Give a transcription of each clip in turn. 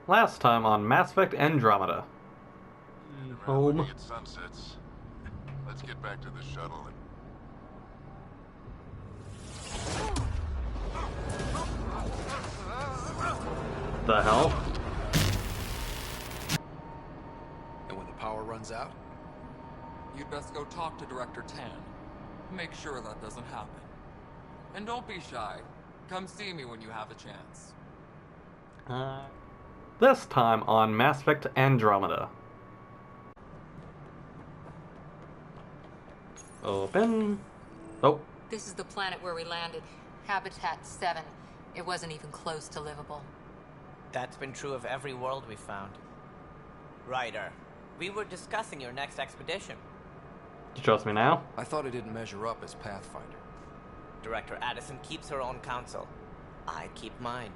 Last time on Mass Effect Andromeda. Around Home. looking at sunsets. Let's get back to the shuttle and... The hell? And when the power runs out, You'd best go talk to Director Tan. Make sure that doesn't happen. And don't be shy. Come see me when you have a chance. This time on Mass Effect Andromeda. Open. Oh, This is the planet where we landed. Habitat 7. It wasn't even close to livable. That's been true of every world we found. Ryder, we were discussing your next expedition. you trust me now? I thought I didn't measure up as Pathfinder. Director Addison keeps her own counsel. I keep mine.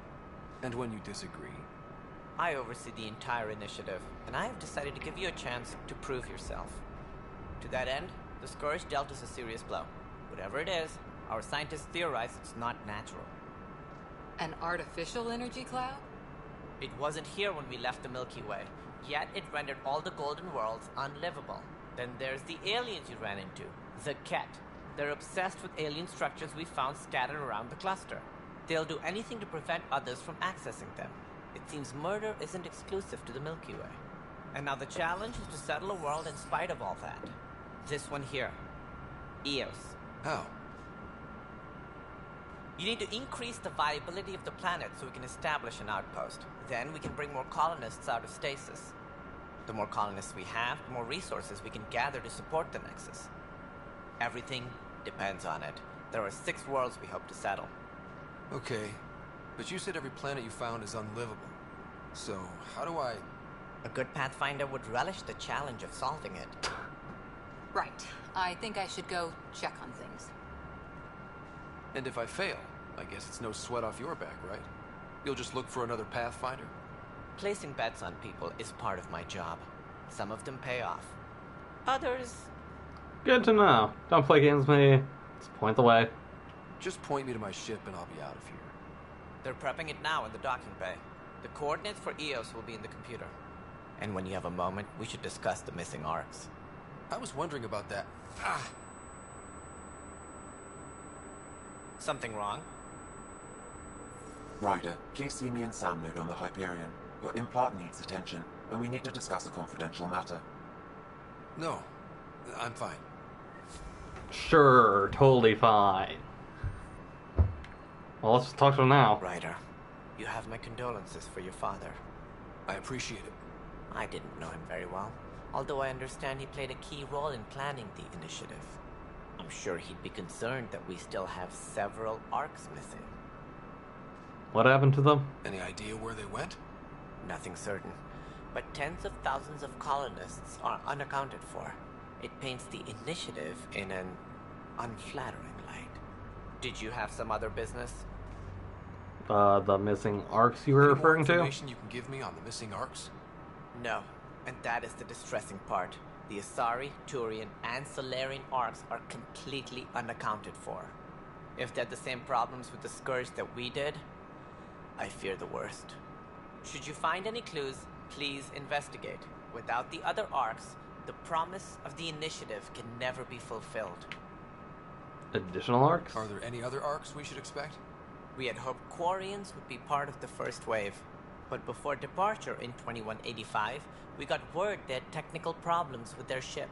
And when you disagree, I oversee the entire initiative, and I have decided to give you a chance to prove yourself. To that end, the Scourge dealt us a serious blow. Whatever it is, our scientists theorize it's not natural. An artificial energy cloud? It wasn't here when we left the Milky Way, yet it rendered all the Golden Worlds unlivable. Then there's the aliens you ran into, the Ket. They're obsessed with alien structures we found scattered around the cluster. They'll do anything to prevent others from accessing them. It seems murder isn't exclusive to the Milky Way. And now the challenge is to settle a world in spite of all that. This one here. Eos. how? You need to increase the viability of the planet so we can establish an outpost. Then we can bring more colonists out of stasis. The more colonists we have, the more resources we can gather to support the Nexus. Everything depends on it. There are 6 worlds we hope to settle. Okay, but you said every planet you found is unlivable. So, how do I... A good Pathfinder would relish the challenge of solving it. Right. I think I should go check on things. And if I fail, I guess it's no sweat off your back, right? You'll just look for another Pathfinder? Placing bets on people is part of my job. Some of them pay off. Others... Good to know. Don't play games with me. Just point the way. Just point me to my ship and I'll be out of here. They're prepping it now in the docking bay. The coordinates for Eos will be in the computer. And when you have a moment, we should discuss the missing arks. I was wondering about that. Something wrong? Ryder, please see me and Sam node on the Hyperion. Your implant needs attention, and we need to discuss a confidential matter. No, I'm fine. Sure, totally fine. Well, let's just talk to him now. Ryder, you have my condolences for your father. I appreciate it. I didn't know him very well, although I understand he played a key role in planning the initiative. I'm sure he'd be concerned that we still have several arks missing. What happened to them? Any idea where they went? Nothing certain, but tens of thousands of colonists are unaccounted for. It paints the initiative in an unflattering light. Did you have some other business? The missing arcs you were Any more referring to? information you can give me on the missing arks? No, and that is the distressing part. The Asari, Turian, and Solarian arcs are completely unaccounted for. If they had the same problems with the Scourge that we did, I fear the worst. Should you find any clues, please investigate. Without the other arcs, the promise of the initiative can never be fulfilled. Additional arcs? Are there any other arks we should expect? We had hoped Quarians would be part of the first wave, but before departure in 2185, we got word they had technical problems with their ship.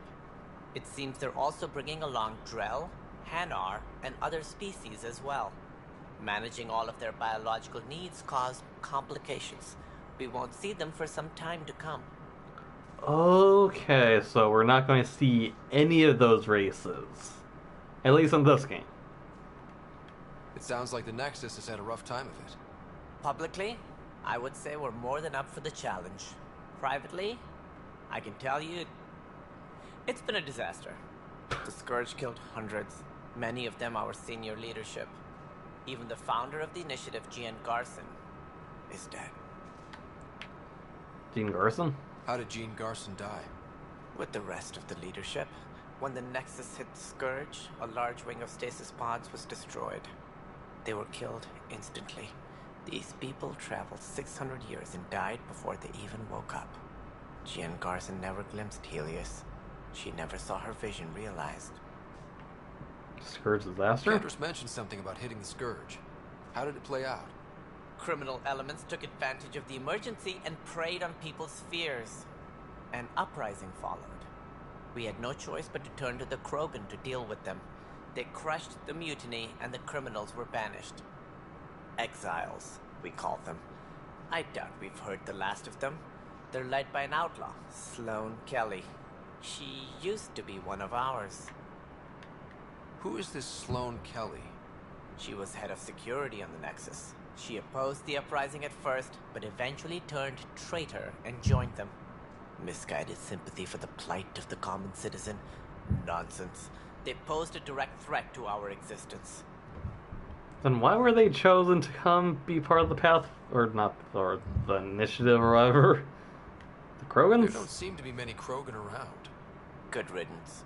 It seems they're also bringing along Drell, Hanar, and other species as well. Managing all of their biological needs caused complications. We won't see them for some time to come. Okay, so we're not going to see any of those races. At least in this game. It sounds like the Nexus has had a rough time of it. Publicly, I would say we're more than up for the challenge. Privately, I can tell you, it's been a disaster. The Scourge killed hundreds, many of them our senior leadership. Even the founder of the initiative, Gian Garson, is dead. Gene Garson? How did Gene Garson die? With the rest of the leadership, when the Nexus hit the Scourge, a large wing of stasis pods was destroyed. They were killed instantly. These people traveled 600 years and died before they even woke up. Jean Garson never glimpsed Helios. She never saw her vision realized. Scourge disaster? Candace mentioned something about hitting the Scourge. How did it play out? Criminal elements took advantage of the emergency and preyed on people's fears. An uprising followed. We had no choice but to turn to the Krogan to deal with them. They crushed the mutiny and the criminals were banished. Exiles, we call them. I doubt we've heard the last of them. They're led by an outlaw, Sloane Kelly. She used to be one of ours. Who is this Sloane Kelly? She was head of security on the Nexus. She opposed the uprising at first, but eventually turned traitor and joined them. Misguided sympathy for the plight of the common citizen? Nonsense. They posed a direct threat to our existence. Then why were they chosen to come be part of the path, or not, or the initiative or whatever? The Krogans? There don't seem to be many Krogan around. Good riddance.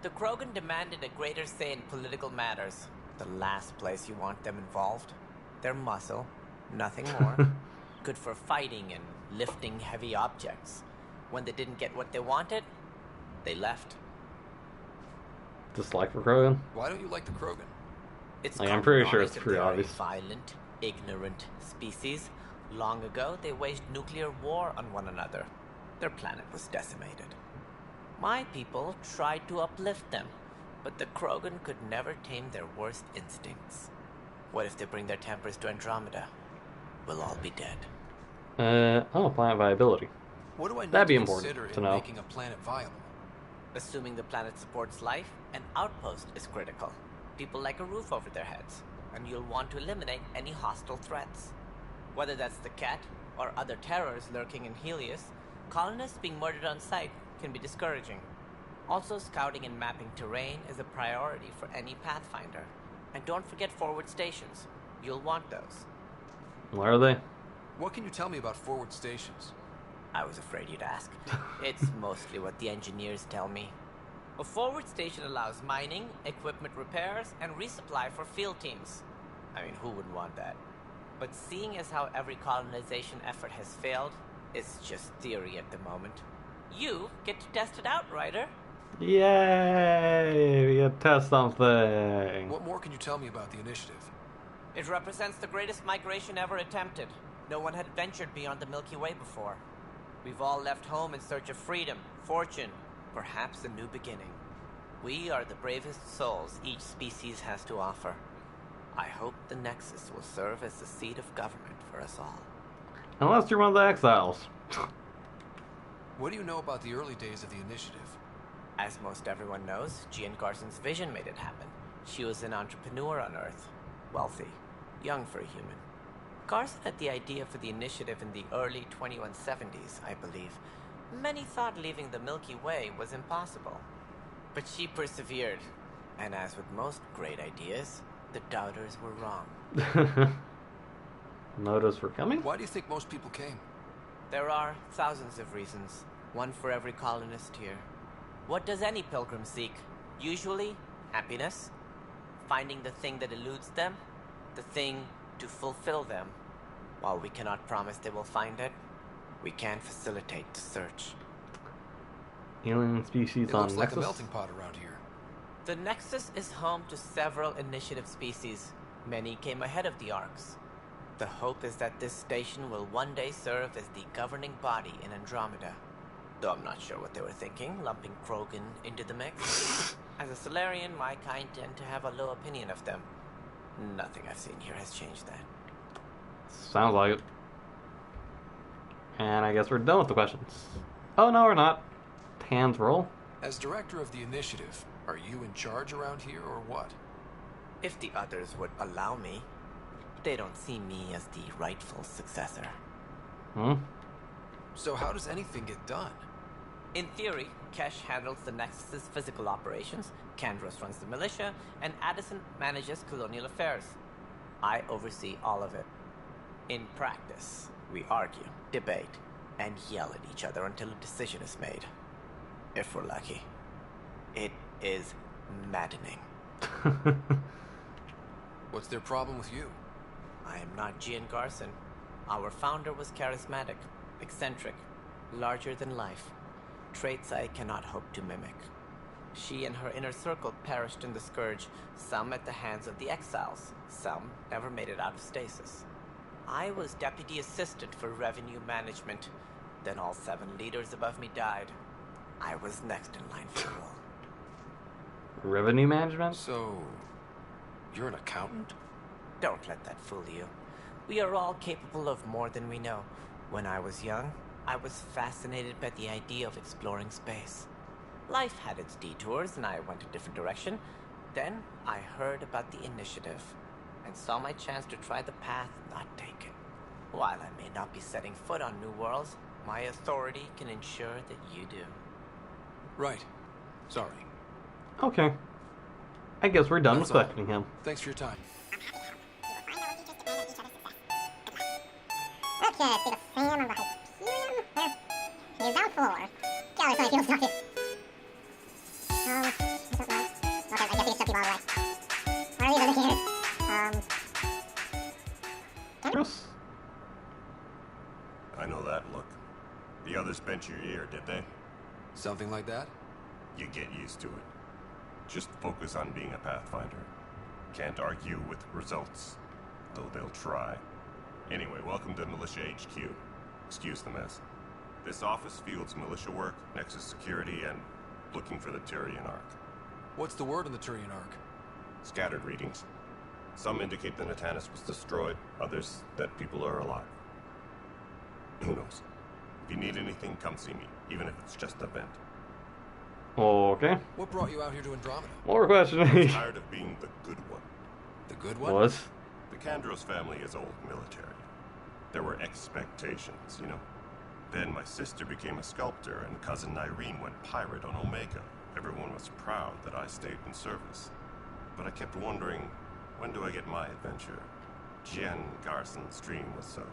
The Krogan demanded a greater say in political matters. The last place you want them involved. Their muscle, nothing more. Good for fighting and lifting heavy objects. When they didn't get what they wanted, they left. Dislike for Krogan? Why don't you like the Krogan? It's I'm pretty sure it's compromised that pretty they are obvious. a violent, ignorant species. Long ago, they waged nuclear war on one another. Their planet was decimated. My people tried to uplift them, but the Krogan could never tame their worst instincts. What if they bring their tempers to Andromeda? We'll all be dead. Planet viability. What do I need That'd be to important consider to in know. making a planet viable? Assuming the planet supports life, an outpost is critical. People like a roof over their heads, and you'll want to eliminate any hostile threats. Whether that's the cat or other terrors lurking in Helios, colonists being murdered on sight can be discouraging. Also, scouting and mapping terrain is a priority for any Pathfinder. And don't forget forward stations. You'll want those. Where are they? What can you tell me about forward stations? I was afraid you'd ask. It's mostly what the engineers tell me. A forward station allows mining, equipment repairs, and resupply for field teams. I mean, who wouldn't want that? But seeing as how every colonization effort has failed, it's just theory at the moment. You get to test it out, Ryder. Yay! We get to test something. What more can you tell me about the initiative? It represents the greatest migration ever attempted. No one had ventured beyond the Milky Way before. We've all left home in search of freedom, fortune, perhaps a new beginning. We are the bravest souls each species has to offer. I hope the Nexus will serve as the seat of government for us all. Unless you're one of the exiles. What do you know about the early days of the initiative? As most everyone knows, Jean Garson's vision made it happen. She was an entrepreneur on Earth. Wealthy. Young for a human. Garson had the idea for the initiative in the early 2170s, I believe. Many thought leaving the Milky Way was impossible. But she persevered. And as with most great ideas, the doubters were wrong. Notice we're coming? Why do you think most people came? There are thousands of reasons. One for every colonist here. What does any pilgrim seek? Usually, happiness. Finding the thing that eludes them. The thing to fulfill them. While we cannot promise they will find it, we can facilitate the search. Alien species It on looks like Nexus? a melting pot around here. The Nexus is home to several initiative species. Many came ahead of the arks. The hope is that this station will one day serve as the governing body in Andromeda. Though I'm not sure what they were thinking, lumping Krogan into the mix. As a Solarian, my kind tend to have a low opinion of them. Nothing I've seen here has changed that. Sounds like it. And I guess we're done with the questions. Oh, no, we're not. Tan's roll? As director of the initiative, are you in charge around here or what? If the others would allow me, they don't see me as the rightful successor. So how does anything get done? In theory, Kesh handles the Nexus's physical operations, Kandros runs the militia, and Addison manages colonial affairs. I oversee all of it. In practice, we argue, debate, and yell at each other until a decision is made. If we're lucky. It is maddening. What's their problem with you? I am not Gian Garson. Our founder was charismatic, eccentric, larger than life. Traits I cannot hope to mimic. She and her inner circle perished in the Scourge, some at the hands of the Exiles, some never made it out of stasis. I was deputy assistant for revenue management. Then all 7 leaders above me died. I was next in line for rule. Revenue management? So, you're an accountant? Don't let that fool you. We are all capable of more than we know. When I was young, I was fascinated by the idea of exploring space. Life had its detours, and I went a different direction. Then I heard about the initiative, and saw my chance to try the path not taken. While I may not be setting foot on new worlds, my authority can ensure that you do. Right. Sorry. Okay. I guess we're done That's all. respecting him. Thanks for your time. Okay, see the Sam on the Hyperion. He's down 4. Gallery plenty of people talking. What's up, Mike? Okay, I guess he gets people all the way. What are you looking here? Gross. I know that look. The others bent your ear, did they? Something like that? You get used to it. Just focus on being a Pathfinder. Can't argue with results, though they'll try. Anyway, welcome to Militia HQ. Excuse the mess. This office fields militia work, Nexus security, and looking for the Turian Ark. What's the word on the Turian Ark? Scattered readings. Some indicate that Natanus was destroyed, others that people are alive. Who knows? If you need anything, come see me, even if it's just a vent. Okay. What brought you out here to Andromeda? More questioning. I'm tired of being the good one. The good one? Was? The Kandros family is old military. There were expectations, you know. Then my sister became a sculptor, and cousin Irene went pirate on Omega. Everyone was proud that I stayed in service. But I kept wondering, when do I get my adventure? Jen Garson's dream was so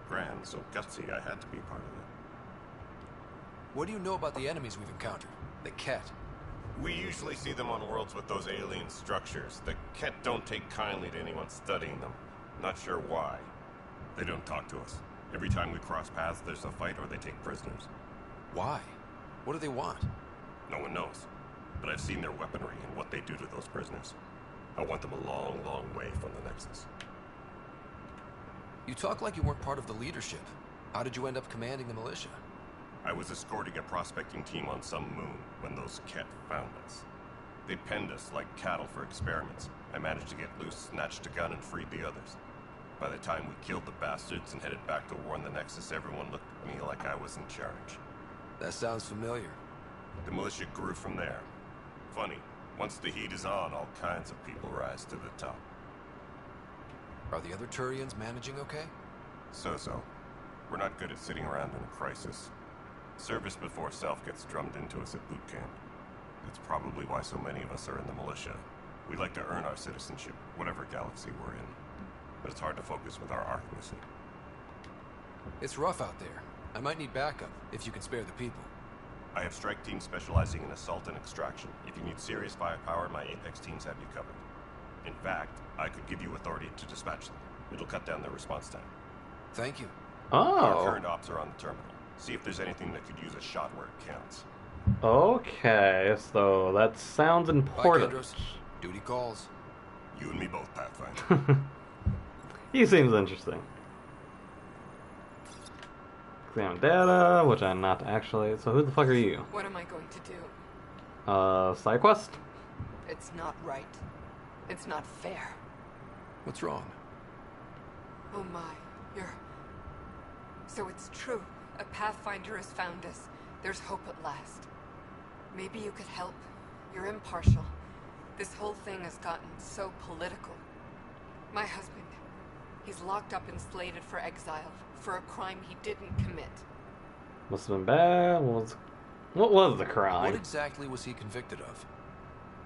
grand, so gutsy, I had to be part of it. What do you know about the enemies we've encountered? The Ket. We usually see them on worlds with those alien structures. The Ket don't take kindly to anyone studying them. Not sure why. They don't talk to us. Every time we cross paths, there's a fight or they take prisoners. Why? What do they want? No one knows. But I've seen their weaponry and what they do to those prisoners. I want them a long, long way from the Nexus. You talk like you weren't part of the leadership. How did you end up commanding the militia? I was escorting a prospecting team on some moon when those Ket found us. They penned us like cattle for experiments. I managed to get loose, snatched a gun, and freed the others. By the time we killed the bastards and headed back to warn the Nexus, everyone looked at me like I was in charge. That sounds familiar. The militia grew from there. Funny, once the heat is on, all kinds of people rise to the top. Are the other Turians managing okay? So-so. We're not good at sitting around in a crisis. Service before self gets drummed into us at boot camp. That's probably why so many of us are in the militia. We like to earn our citizenship, whatever galaxy we're in. But it's hard to focus with our Ark missing. It's rough out there. I might need backup, if you can spare the people. I have strike teams specializing in assault and extraction. If you need serious firepower, my Apex teams have you covered. In fact, I could give you authority to dispatch them. It'll cut down their response time. Thank you. Our Oh. current ops are on the terminal. See if there's anything that could use a shot where it counts. Okay, so that sounds Bye, important. Kendros. Duty calls. You and me both, Pathfinder. He seems interesting. Examine data, which I'm not actually. So who the fuck are you? What am I going to do? Side quest? It's not right. It's not fair. What's wrong? Oh my, you're... So it's true. A Pathfinder has found us. There's hope at last. Maybe you could help. You're impartial. This whole thing has gotten so political. My husband, he's locked up and slated for exile for a crime he didn't commit. Must have been bad. What was the What crime? exactly was he convicted of?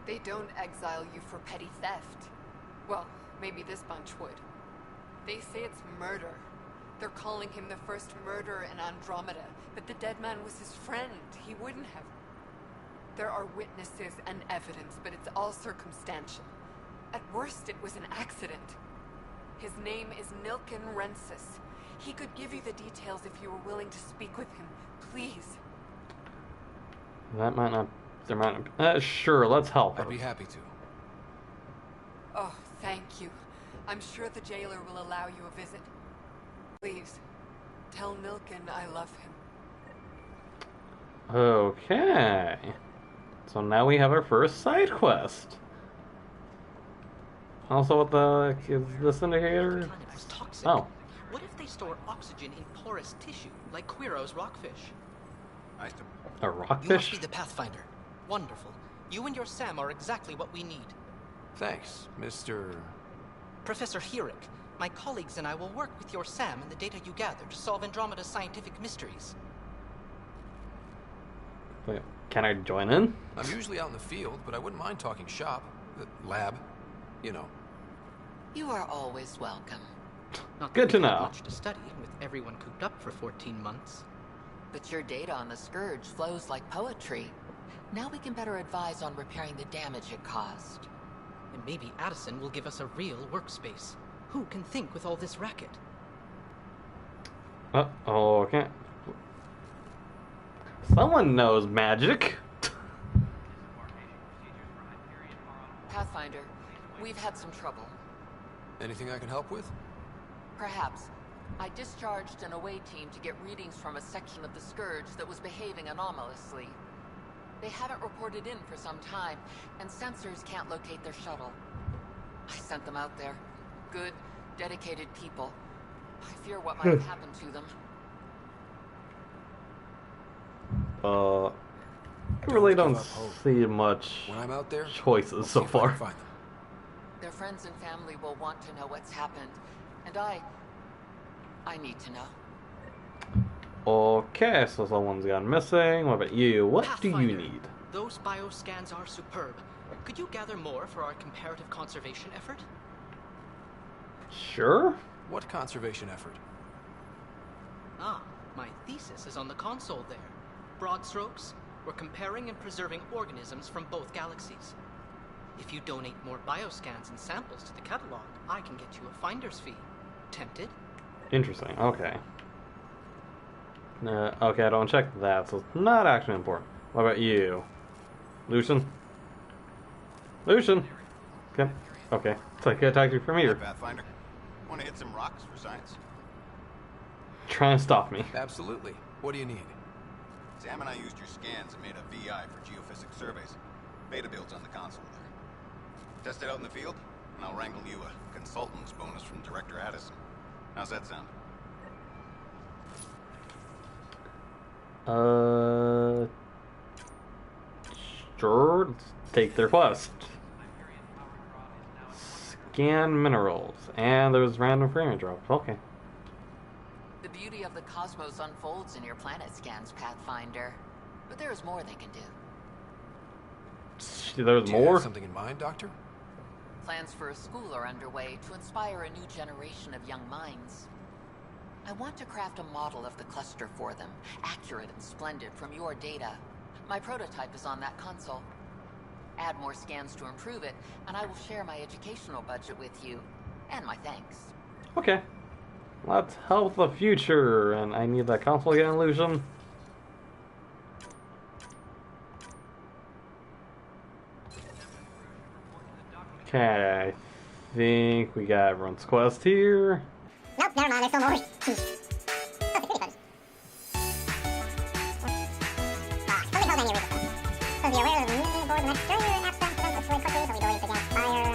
They don't exile you for petty theft. Well, maybe this bunch would. They say it's murder. They're calling him the first murderer in Andromeda, but the dead man was his friend. He wouldn't have. There are witnesses and evidence, but it's all circumstantial. At worst, it was an accident. His name is Nilken Rensis. He could give you the details if you were willing to speak with him. Please. That might not... There might not... sure, let's help her. I'd be happy to. Oh, thank you. I'm sure the jailer will allow you a visit. Please, tell Nilken I love him. Okay. So now we have our first side quest. Also, what the heck is this indicator? The planet is toxic. Oh. What if they store oxygen in porous tissue, like Quiro's rockfish? A You must rockfish? be the Pathfinder. Wonderful. You and your Sam are exactly what we need. Thanks, Mr. Professor Herrick, my colleagues and I will work with your Sam and the data you gather to solve Andromeda's scientific mysteries. Wait, can I join in? I'm usually out in the field, but I wouldn't mind talking shop. Lab. You know. You are always welcome. Not Good that to we have know. Much to study, with everyone cooped up for 14 months. But your data on the Scourge flows like poetry. Now we can better advise on repairing the damage it caused. And maybe Addison will give us a real workspace. Who can think with all this racket? Okay. Someone knows magic. Pathfinder, we've had some trouble. Anything I can help with? Perhaps. I discharged an away team to get readings from a section of the Scourge that was behaving anomalously. They haven't reported in for some time, and sensors can't locate their shuttle. I sent them out there. Good, dedicated people. I fear what might have happened to them. I really don't see much When I'm out there, choices so far. find them. Their friends and family will want to know what's happened, and I need to know. Okay, so someone's gone missing. What about you? What do you Pathfinder, need? Those bioscans are superb. Could you gather more for our comparative conservation effort? Sure. What conservation effort? Ah, my thesis is on the console there. Broad strokes, we're comparing and preserving organisms from both galaxies. If you donate more bioscans and samples to the catalog, I can get you a finder's fee. Tempted? Interesting. Okay. Okay, I don't check that, so it's not actually important. What about you? Lucian? Lucian? Okay. Okay. So I can attack you from here. Pathfinder, want to hit some rocks for science? Trying to stop me. Absolutely. What do you need? Sam and I used your scans and made a VI for geophysics surveys. Beta builds on the console there. Test it out in the field, and I'll wrangle you a consultant's bonus from Director Addison. How's that sound? Sure. Let's take their quest. Scan minerals. And there's random frame drops. Okay. The beauty of the cosmos unfolds in your planet scans, Pathfinder. But there is more they can do. There's Do you more? have something in mind, Doctor? Plans for a school are underway to inspire a new generation of young minds. I want to craft a model of the cluster for them, accurate and splendid from your data. My prototype is on that console. Add more scans to improve it, and I will share my educational budget with you, and my thanks. Okay. Let's help the future. And I need that console again, Lucian. Okay, I think we got everyone's quest here. Nope, never mind, there's still more. Oh, security code. Something held on here recently. So be aware of the mini board next during your absence prevents its way quickly, so we go against fire.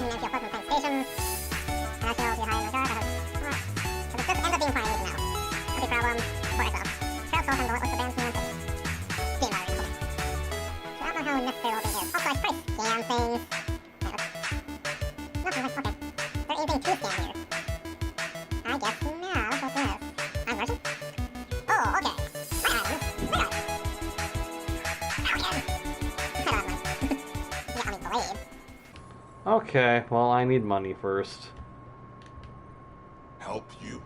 Empty apartment tank station. Actually, I'll be high in the car. So this ends up being fine even now. No big problem. Support ourselves. Trail source and what's the band's name? Game battery, okay. So I don't know how necessary all this is. Also, I tried to scan things. Nothing, okay. Is there anything to scan here? I guess no. What's this? I'm Russian? Oh, okay. My item. My item. I don't have money. Yeah, I mean, blade. Okay, well, I need money first. Help you?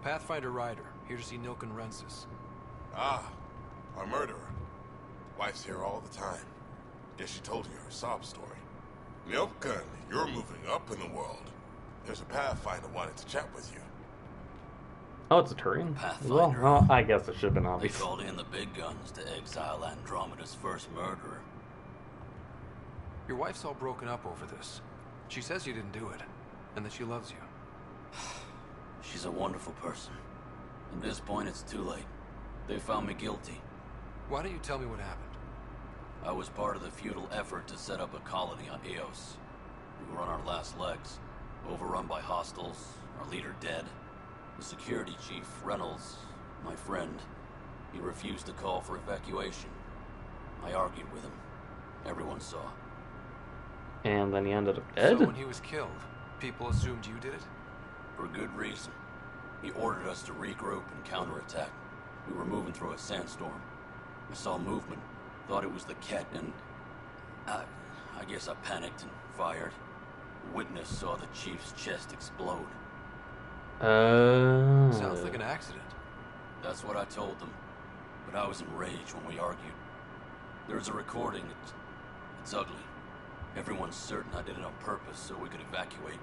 Pathfinder Ryder, here to see Nilken Rensis. Ah, a murderer. Wife's here all the time. Guess she told you her sob story. Milken, you're moving up in the world. There's a Pathfinder wanting to chat with you. Oh, it's a Turian? Pathfinder. Well, I guess it should have been They obvious. called in the big guns to exile Andromeda's first murderer. Your wife's all broken up over this. She says you didn't do it, and that she loves you. She's a wonderful person. At this point, it's too late. They found me guilty. Why don't you tell me what happened? I was part of the futile effort to set up a colony on Eos. We were on our last legs, overrun by hostiles, our leader dead. The security chief, Reynolds, my friend, he refused to call for evacuation. I argued with him. Everyone saw. And then he ended up dead? So when he was killed, people assumed you did it? For good reason. He ordered us to regroup and counterattack. We were moving through a sandstorm. I saw movement, thought it was the Ket, and I guess I panicked and fired. A witness saw the chief's chest explode. Sounds like an accident. That's what I told them. But I was enraged when we argued. There's a recording. It's ugly. Everyone's certain I did it on purpose so we could evacuate.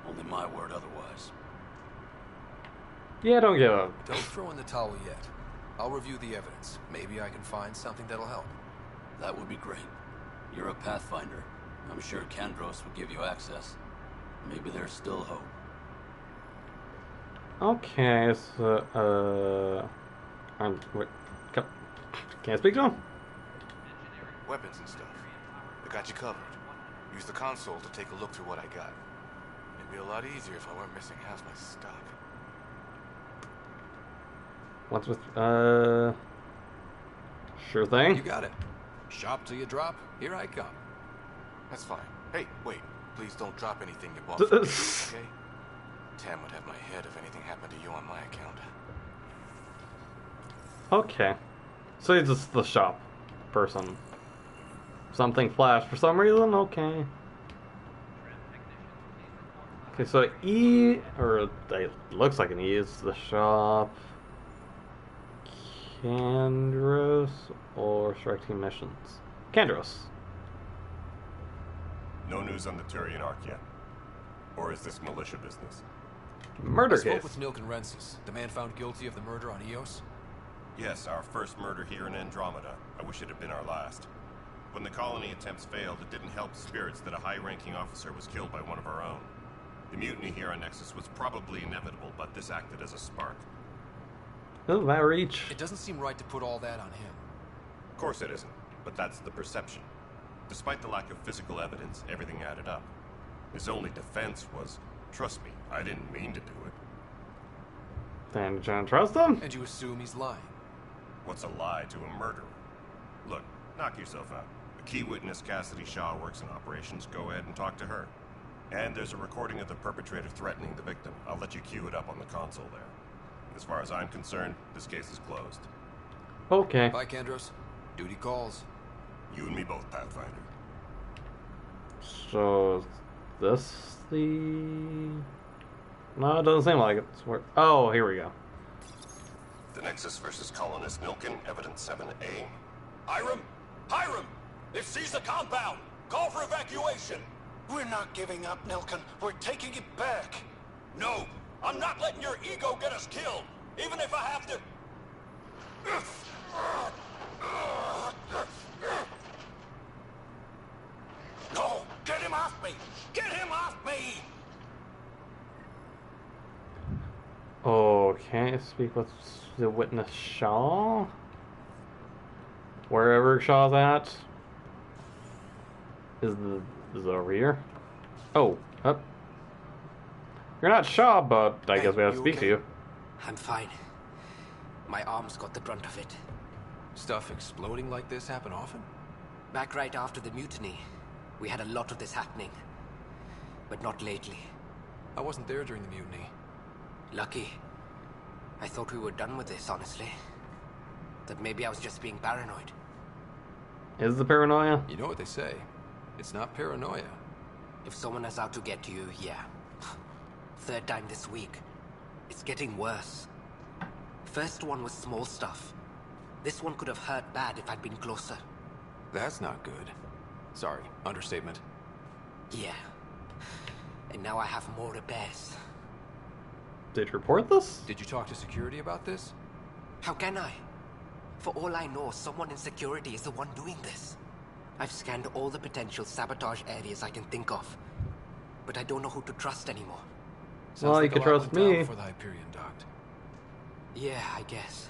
Only my word otherwise. Yeah, don't give up. Don't throw in the towel yet. I'll review the evidence. Maybe I can find something that'll help. That would be great. You're a Pathfinder. I'm sure Kandros would give you access. Maybe there's still hope. Okay, so, wait, can't speak to him? Weapons and stuff. I got you covered. Use the console to take a look through what I got. It'd be a lot easier if I weren't missing half my stock. What's with, sure thing. You got it. Shop till you drop. Here I come. That's fine. Hey, wait. Please don't drop anything you bought from me, okay? Tam would have my head if anything happened to you on my account. Okay. So he's just the shop person. Something flashed for some reason? Okay. Okay, so E, or it looks like an E, is the shop. Kandros or Strike Team Missions? Kandros. No news on the Turian Ark yet? Or is this militia business? Murder I spoke case. with Nilken Rensis, the man found guilty of the murder on Eos. Yes, our first murder here in Andromeda. I wish it had been our last. When the colony attempts failed, it didn't help spirits that a high-ranking officer was killed by one of our own. The mutiny here on Nexus was probably inevitable, but this acted as a spark. Oh, that reach. It doesn't seem right to put all that on him. Of course it isn't, but that's the perception. Despite the lack of physical evidence, everything added up. His only defense was, trust me, I didn't mean to do it. Then you trying to trust him? And you assume he's lying. What's a lie to a murderer? Look, knock yourself out. The key witness, Cassidy Shaw, works in operations. Go ahead and talk to her. And there's a recording of the perpetrator threatening the victim. I'll let you cue it up on the console there. As far as I'm concerned, this case is closed. Okay. Bye, Kandros. Duty calls. You and me both, Pathfinder. So, is this the... No, it doesn't seem like it. Oh, here we go. The Nexus versus Colonist Nilken, Evidence 7A. Hiram! Hiram! They've seized the compound! Call for evacuation! We're not giving up, Nilken. We're taking it back. No! I'm not letting your ego get us killed! Even if I have to... No! Get him off me! Get him off me! Okay, speak with the witness Shaw. Wherever Shaw's at. Is it over here? Oh, up. You're not Shaw, but I guess we have to speak to you. I'm fine. My arms got the brunt of it. Stuff exploding like this happen often? Back right after the mutiny, we had a lot of this happening. But not lately. I wasn't there during the mutiny. Lucky. I thought we were done with this, honestly. That maybe I was just being paranoid. Is the paranoia? You know what they say. It's not paranoia. If someone is out to get you, yeah. Third time this week. It's getting worse. First one was small stuff. This one could have hurt bad if I'd been closer. That's not good. Sorry, understatement. Yeah. And now I have more repairs. Did you report this? Did you talk to security about this? How can I? For all I know, someone in security is the one doing this. I've scanned all the potential sabotage areas I can think of. But I don't know who to trust anymore. Well, you can trust me. Before the Hyperion docked. Yeah, I guess.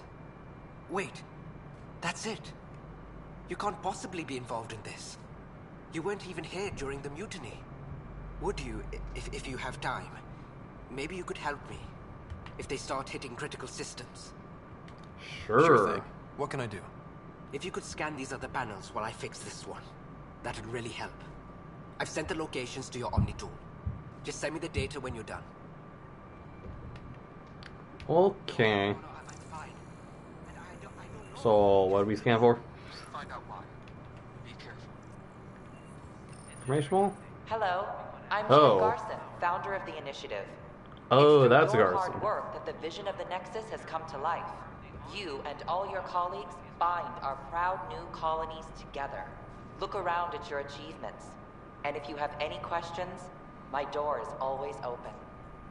Wait. That's it. You can't possibly be involved in this. You weren't even here during the mutiny. Would you, if you have time? Maybe you could help me. If they start hitting critical systems. Sure thing. What can I do? If you could scan these other panels while I fix this one, that'd really help. I've sent the locations to your Omni tool. Just send me the data when you're done. Okay. So, what do we scan for? Find out why. Be careful. Informational? Hello, I'm Oh. Jen Garson, founder of the initiative. Oh, It's that's through your Garson. hard work that the vision of the Nexus has come to life. You and all your colleagues bind our proud new colonies together. Look around at your achievements. And if you have any questions, my door is always open.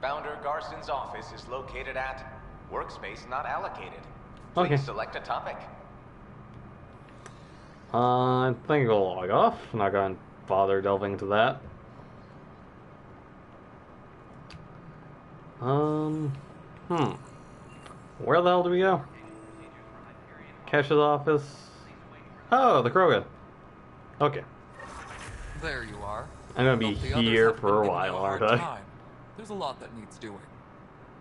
Founder Garson's office is located at workspace not allocated. Okay. Please select a topic. I think I'll log off. I'm not going to bother delving into that. Where the hell do we go? Cash's office. Oh, the Krogan. Okay. There you are. I'm gonna be Hope the others here haven't for been a giving while, you hard aren't I? time. There's a lot that needs doing.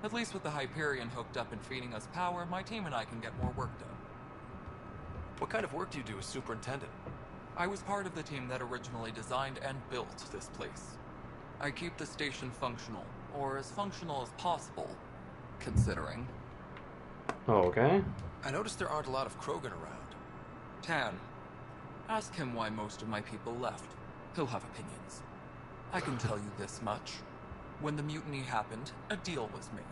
At least with the Hyperion hooked up and feeding us power, my team and I can get more work done. What kind of work do you do as superintendent? I was part of the team that originally designed and built this place. I keep the station functional, or as functional as possible, considering. Okay. I noticed there aren't a lot of Krogan around. Tan, ask him why most of my people left. He'll have opinions. I can tell you this much. When the mutiny happened, a deal was made.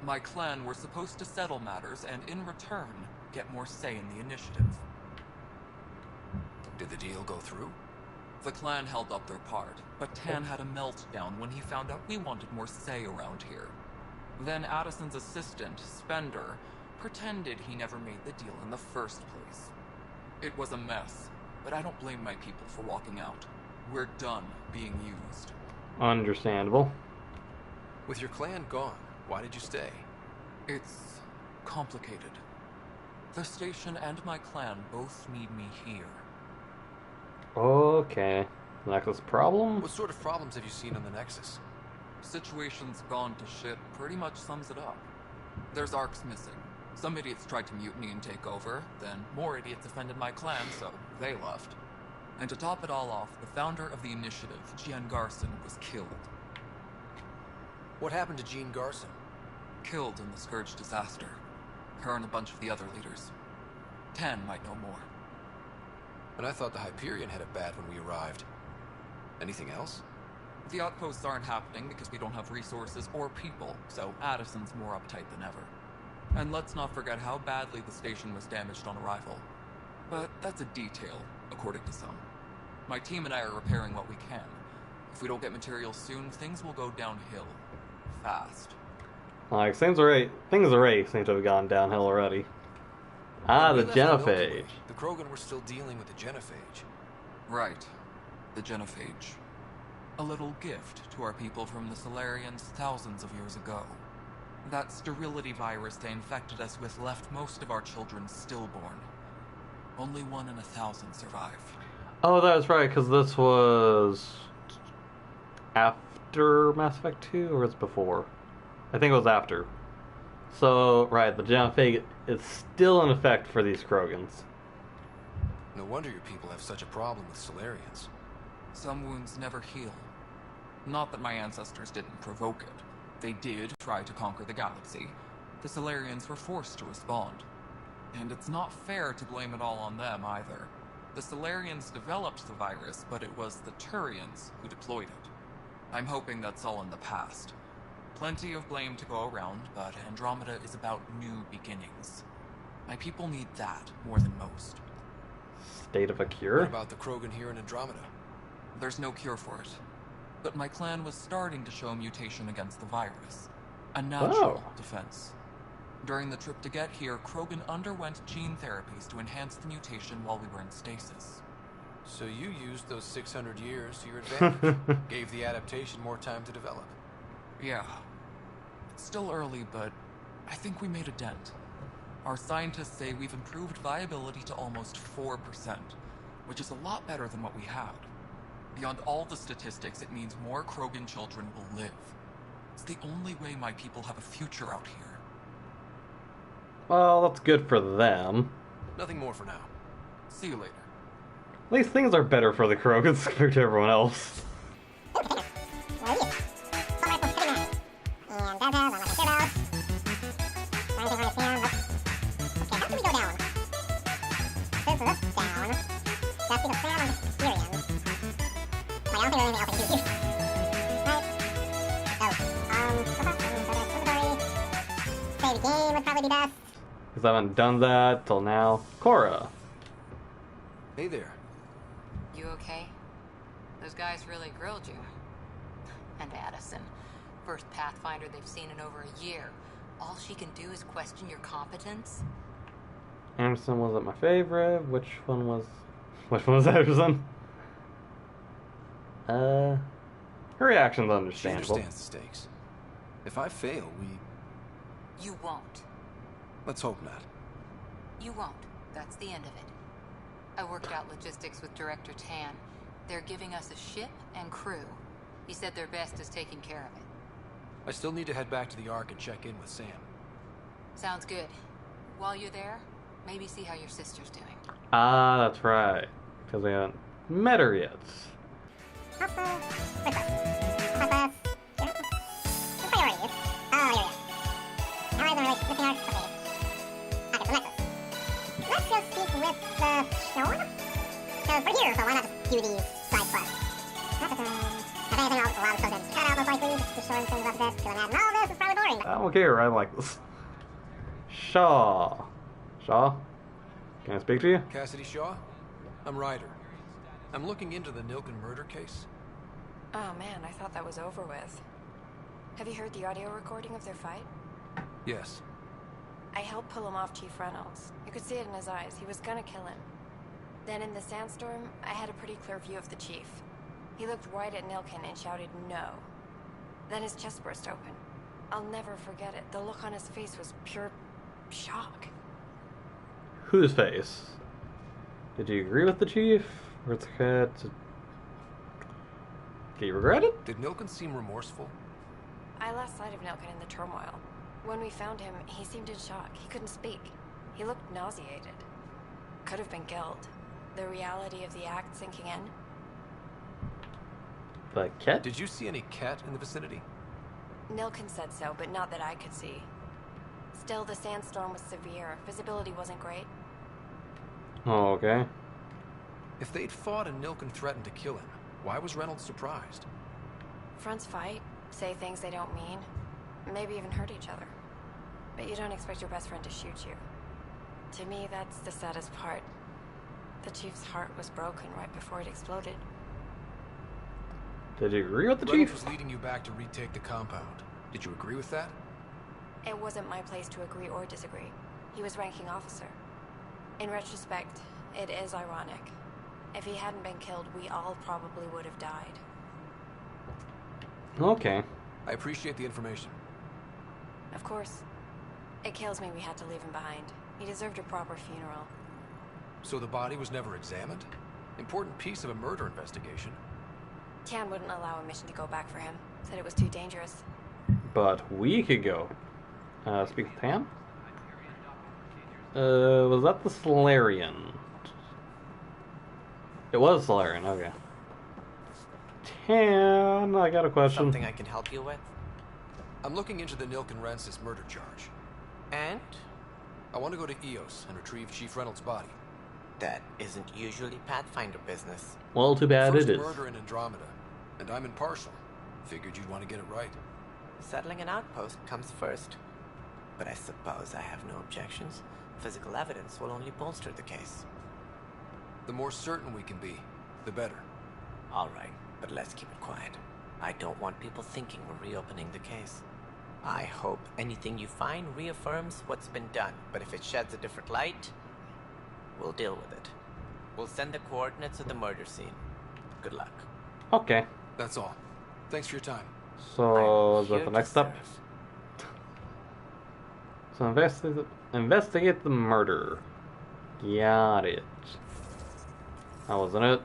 My clan were supposed to settle matters and, in return, get more say in the initiative. Did the deal go through? The clan held up their part, but Tan had a meltdown when he found out we wanted more say around here. Then Addison's assistant, Spender, pretended he never made the deal in the first place. It was a mess, but I don't blame my people for walking out. We're done being used. Understandable. With your clan gone, why did you stay? It's complicated. The station and my clan both need me here. Okay. Nexus problem? What sort of problems have you seen on the Nexus? Situation's gone to shit pretty much sums it up. There's arks missing. Some idiots tried to mutiny and take over, then more idiots offended my clan, so they left. And to top it all off, the founder of the initiative, Jen Garson, was killed. What happened to Jean Garson? Killed in the Scourge disaster. Her and a bunch of the other leaders. Tan might know more. And I thought the Hyperion had it bad when we arrived. Anything else? The outposts aren't happening because we don't have resources or people, so Addison's more uptight than ever. And let's not forget how badly the station was damaged on arrival. But that's a detail, according to some. My team and I are repairing what we can. If we don't get materials soon, things will go downhill. Fast. Like, things already seem to have gone downhill already. Ah, the genophage. The Krogan were still dealing with the genophage. Right. The genophage. A little gift to our people from the Solarians thousands of years ago. That sterility virus they infected us with left most of our children stillborn. Only 1 in 1,000 survive. Oh, that's right, because this was after Mass Effect 2, or was it before? I think it was after. So, right, the genophage is still in effect for these Krogans. No wonder your people have such a problem with Solarians. Some wounds never heal. Not that my ancestors didn't provoke it. They did try to conquer the galaxy. The Solarians were forced to respond. And it's not fair to blame it all on them, either. The Solarians developed the virus, but it was the Turians who deployed it. I'm hoping that's all in the past. Plenty of blame to go around, but Andromeda is about new beginnings. My people need that more than most. State of a cure? What about the Krogan here in Andromeda? There's no cure for it. but my clan was starting to show mutation against the virus. A natural defense. During the trip to get here, Krogan underwent gene therapies to enhance the mutation while we were in stasis. So you used those 600 years to your advantage. Gave the adaptation more time to develop. Yeah. It's still early, but I think we made a dent. Our scientists say we've improved viability to almost 4%, which is a lot better than what we had. Beyond all the statistics, it means more Krogan children will live. It's the only way my people have a future out here. Well, that's good for them. Nothing more for now. See you later. At least things are better for the Krogans compared to everyone else. Because I haven't done that till now. Cora. Hey there. You okay? Those guys really grilled you. And Addison. First Pathfinder they've seen in over a year. All she can do is question your competence? Anderson wasn't my favorite. Which one was Anderson? Her reaction's understandable. She understands the stakes. If I fail, You won't. Let's hope not. You won't. That's the end of it. I worked out logistics with Director Tan. They're giving us a ship and crew. He said their best is taking care of it. I still need to head back to the Ark and check in with Sam. Sounds good. While you're there, maybe see how your sister's doing. Ah, that's right. Because we haven't met her yet. Let's go speak with Sean? Because we're here, so why not just do these side quests? If anything, I'll allow the code to cut out most likely, just showing things up a bit, because imagine all this is probably boring. I'm okay, I like this. Shaw. Shaw? Can I speak to you? Cassidy Shaw? I'm Ryder. I'm looking into the Nilken murder case. Oh man, I thought that was over with. Have you heard the audio recording of their fight? Yes. I helped pull him off Chief Reynolds. You could see it in his eyes. He was gonna kill him. Then in the sandstorm, I had a pretty clear view of the Chief. He looked right at Nilken and shouted no. Then his chest burst open. I'll never forget it. The look on his face was pure shock. Whose face? Did you agree with the chief? Or it's okay to... Do you regret it? Did Nilken seem remorseful? I lost sight of Nilken in the turmoil. When we found him, he seemed in shock. He couldn't speak. He looked nauseated. Could have been guilt. The reality of the act sinking in. The cat? Did you see any cat in the vicinity? Nilken said so, but not that I could see. Still, the sandstorm was severe. Visibility wasn't great. Oh, okay. If they'd fought and Nilken threatened to kill him, why was Reynolds surprised? Fronts fight, say things they don't mean, maybe even hurt each other. But you don't expect your best friend to shoot you. To me, that's the saddest part. The Chief's heart was broken right before it exploded. Did you agree with the Reynolds chief? was leading you back to retake the compound. Did you agree with that? It wasn't my place to agree or disagree. He was ranking officer. In retrospect, it is ironic. If he hadn't been killed, we all probably would have died. Okay. I appreciate the information. Of course. It kills me we had to leave him behind. He deserved a proper funeral. So the body was never examined? Important piece of a murder investigation. Tan wouldn't allow a mission to go back for him. Said it was too dangerous. But we could go. Speak with Tam? Was that the Solarian? It was Solarian, okay. Tam, I got a question. Something I can help you with? I'm looking into the Nilken Rensis murder charge. And? I want to go to EOS and retrieve Chief Reynolds' body. That isn't usually Pathfinder business. Well, too bad First it is. murder in Andromeda, and I'm impartial. Figured you'd want to get it right. Settling an outpost comes first. But I suppose I have no objections. Physical evidence will only bolster the case. The more certain we can be, the better. All right, but let's keep it quiet. I don't want people thinking we're reopening the case. I hope anything you find reaffirms what's been done, but if it sheds a different light, we'll deal with it. We'll send the coordinates of the murder scene. Good luck. Okay. That's all. Thanks for your time. So, is that the next step? So, investigate the murder. Got it. That wasn't it.